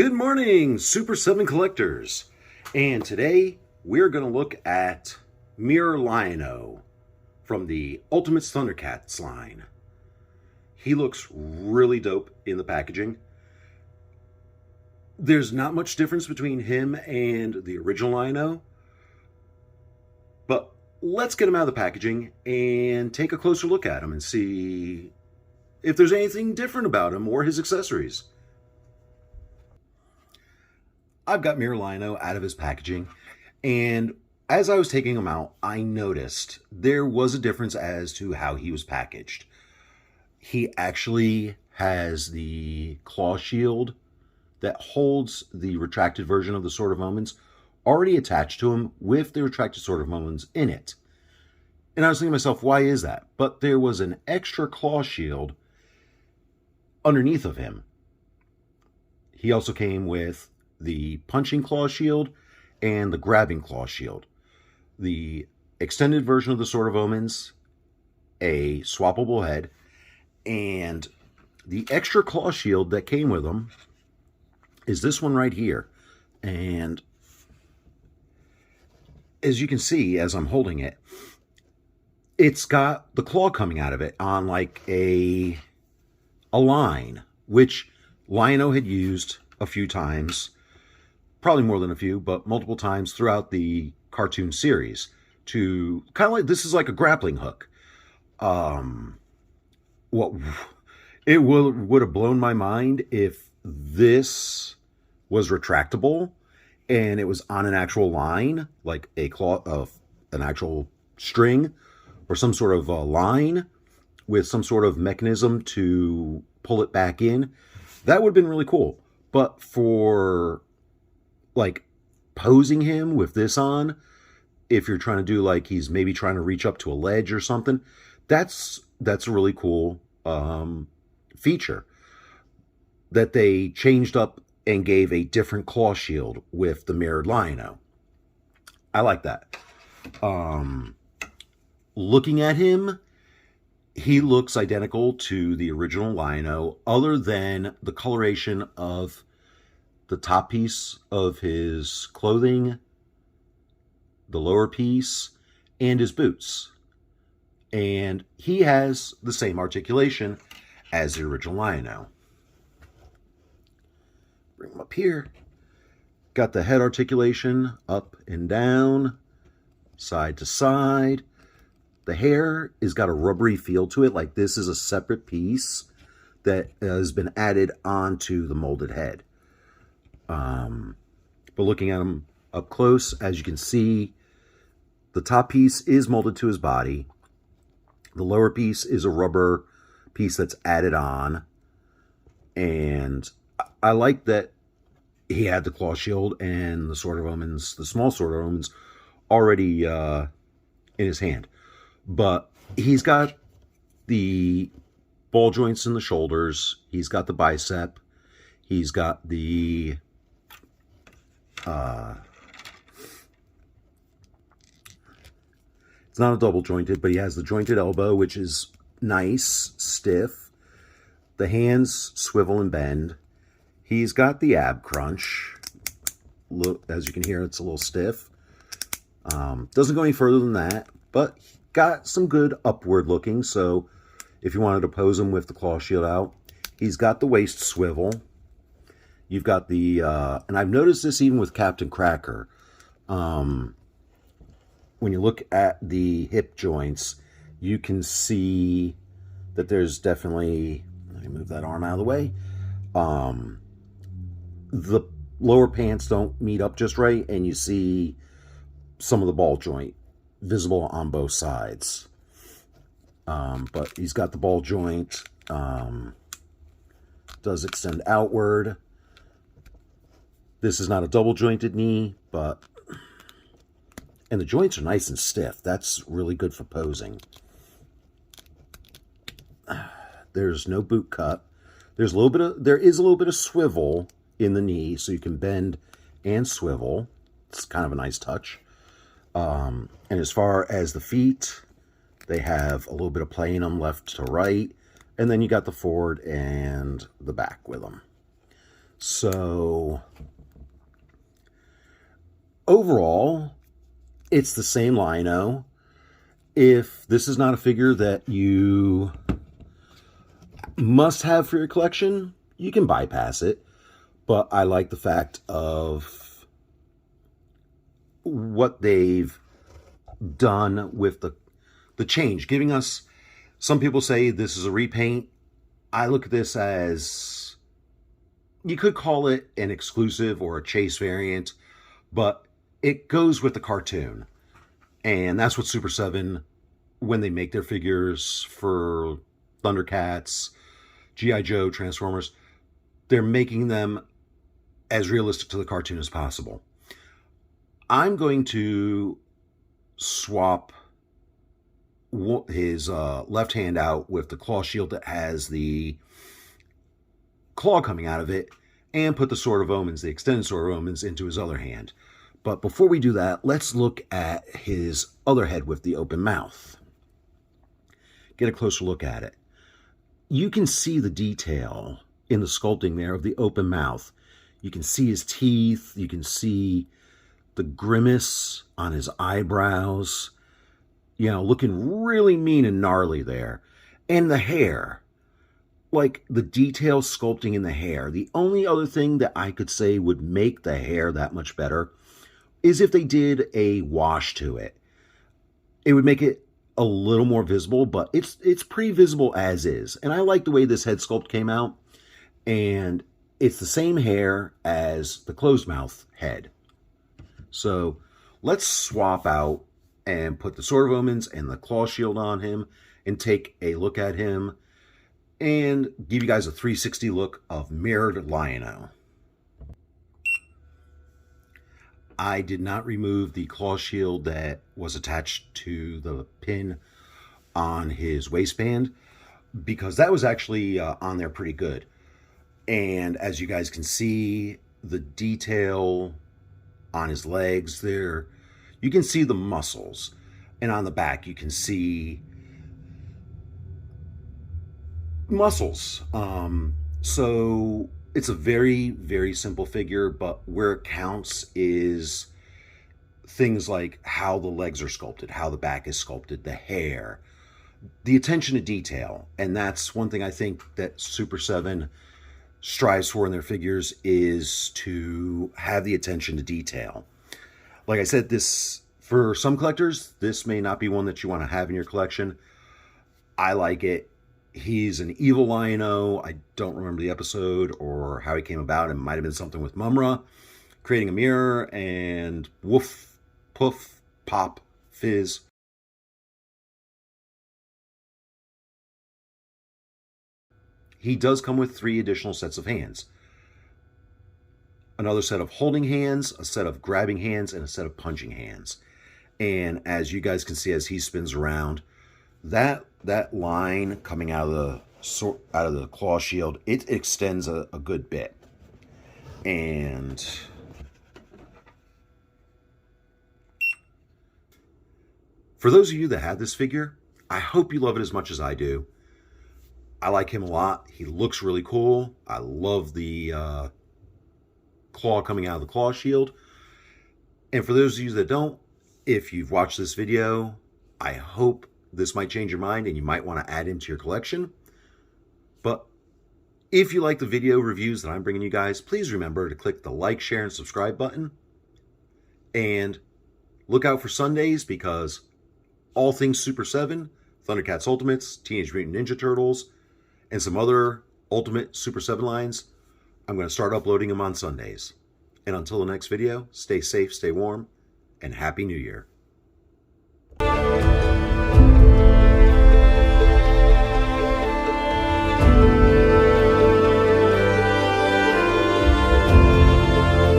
Good morning, Super7 collectors. And today we're going to look at Mirror Loin-o from the Ultimates Thundercats line. He looks really dope in the packaging. There's not much difference between him and the original Loin-o, but let's get him out of the packaging and take a closer look at him and see if there's anything different about him or his accessories. I've got Mirror Loin-o out of his packaging, and as I was taking him out, I noticed there was a difference as to how he was packaged. He actually has the claw shield that holds the retracted version of the Sword of Omens already attached to him with the retracted Sword of Omens in it. And I was thinking to myself, why is that? But there was an extra claw shield underneath of him. He also came with the punching claw shield and the grabbing claw shield. The extended version of the Sword of Omens, a swappable head, and the extra claw shield that came with them is this one right here. And as you can see, as I'm holding it, it's got the claw coming out of it on like a line, which Loin-o had used a few times, probably more than a few, but multiple times throughout the cartoon series to kind of like, this is like a grappling hook. What it would have blown my mind if this was retractable and it was on an actual line, like a claw of an actual string or some sort of line with some sort of mechanism to pull it back in. That would have been really cool. But for like posing him with this on, if you're trying to do like he's maybe trying to reach up to a ledge or something, that's a really cool feature that they changed up and gave a different claw shield with the mirrored Loin-o. I like that. Looking at him, he looks identical to the original Loin-o, other than the coloration of the top piece of his clothing, the lower piece, and his boots. And he has the same articulation as the original Loin-o. Bring him up here. Got the head articulation up and down, side to side. The hair has got a rubbery feel to it, like this is a separate piece that has been added onto the molded head. But looking at him up close, as you can see, the top piece is molded to his body. The lower piece is a rubber piece that's added on. And I like that he had the claw shield and the Sword of Omens, the small Sword of Omens, already in his hand. But he's got the ball joints in the shoulders. He's got the bicep. He's got the it's not a double jointed, but he has the jointed elbow, which is nice, stiff. The hands swivel and bend. He's got the ab crunch. Look, as you can hear, it's a little stiff. Doesn't go any further than that, but got some good upward looking. So if you wanted to pose him with the claw shield out, he's got the waist swivel. You've got the, and I've noticed this even with Captain Cracker. When you look at the hip joints, you can see that there's definitely, let me move that arm out of the way. The lower pants don't meet up just right, and you see some of the ball joint visible on both sides. But he's got the ball joint, does extend outward. This is not a double jointed knee, but, and the joints are nice and stiff. That's really good for posing. There's no boot cut. There is a little bit of swivel in the knee, so you can bend and swivel. It's kind of a nice touch. And as far as the feet, they have a little bit of play in them left to right, and then you got the forward and the back with them. So overall, it's the same Lion-o. If this is not a figure that you must have for your collection, you can bypass it. But I like the fact of what they've done with the change, giving us, some people say this is a repaint. I look at this as, you could call it an exclusive or a chase variant, but it goes with the cartoon. And that's what Super7, when they make their figures for Thundercats, G.I. Joe, Transformers, they're making them as realistic to the cartoon as possible. I'm going to swap his left hand out with the claw shield that has the claw coming out of it, and put the Sword of Omens, the extended Sword of Omens, into his other hand. But before we do that, let's look at his other head with the open mouth. Get a closer look at it. You can see the detail in the sculpting there of the open mouth. You can see his teeth. You can see the grimace on his eyebrows. You know, looking really mean and gnarly there. And the hair. Like, the detail sculpting in the hair. The only other thing that I could say would make the hair that much better is if they did a wash to it. It would make it a little more visible, but it's pretty visible as is. And I like the way this head sculpt came out. And it's the same hair as the closed mouth head. So let's swap out and put the Sword of Omens and the claw shield on him and take a look at him and give you guys a 360 look of mirrored Lion-o. I did not remove the claw shield that was attached to the pin on his waistband because that was actually on there pretty good. And as you guys can see, the detail on his legs there, you can see the muscles. And on the back, you can see muscles. So it's a very, very simple figure, but where it counts is things like how the legs are sculpted, how the back is sculpted, the hair, the attention to detail. And that's one thing I think that Super7 strives for in their figures, is to have the attention to detail. Like I said, this, for some collectors, this may not be one that you want to have in your collection. I like it. He's an evil Lion-o. I don't remember the episode or how he came about. It might have been something with Mumra creating a mirror, and woof, poof, pop, fizz. He does come with 3 additional sets of hands. Another set of holding hands, a set of grabbing hands, and a set of punching hands. And as you guys can see as he spins around, that line coming out of the claw shield, it extends a good bit. And for those of you that have this figure, I hope you love it as much as I do. I like him a lot. He looks really cool. I love the claw coming out of the claw shield. And for those of you that don't, if you've watched this video, I hope this might change your mind and you might want to add him to your collection. But if you like the video reviews that I'm bringing you guys, please remember to click the like, share, and subscribe button. And look out for Sundays, because all things Super7, Thundercats Ultimates, Teenage Mutant Ninja Turtles, and some other Ultimate Super7 lines, I'm going to start uploading them on Sundays. And until the next video, stay safe, stay warm, and Happy New Year.